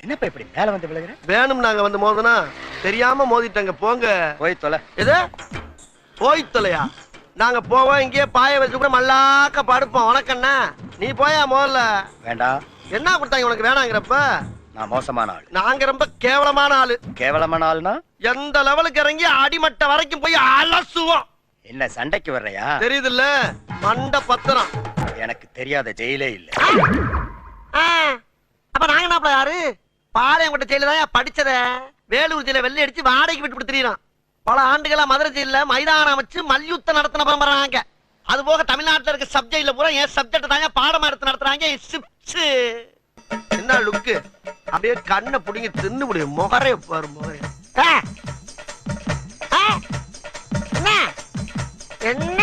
என்னப்பா இப்படி மேல வந்து விழுகிற? வேணும் நாங்க வந்து மோதனா தெரியாம மோதிட்டாங்க. போங்க போய் தொலை. எது போய் தொலையா? நாங்க போவோம், இங்கேயே பாய வச்சு கூட மல்லாக்க படுப்போம். உனக்கண்ணா நீ போயா முதல்ல. வேண்டாம். என்ன கொடுத்தாங்க உனக்கு வேணாங்கிறப்ப? நான் மோசமான ஆள். நாங்க ரொம்ப கேவலமான ஆளு. கேவலமான ஆள்னா எந்த லெவலுக்கு இறங்கி அடிமட்ட வரைக்கும் போய் அலசுவோம். என்ன சண்டைக்கு வர்றையா? தெரியுதுல்ல, மண்ட பத்திரம். எனக்கு தெரியாத ஜெயிலே இல்ல. அப்ப நாங்க என்ன யாரு? பாளையங்கோட்டை ஜெயில தான் படிச்சத. வேலூர் ஜெயில வெள்ளை அடிச்சு வாடகைக்கு விட்டு கொடுத்துறான். பல ஆண்டுகளா மதுரை ஜெயில மைதானம் வச்சு மல்யுத்தம் நடத்தின பரம்பராங்க. அது போக தமிழ்நாட்டில் இருக்க சப்ஜெக்ட்ல பூரா என் சப்ஜெக்ட் தாங்க பாடமா எடுத்து நடத்துறாங்க. என்ன லுக்கு? அப்படியே கண்ணை புடிங்கி தின்னு முடியும். முகரே பாரு, முகரே. என்ன என்ன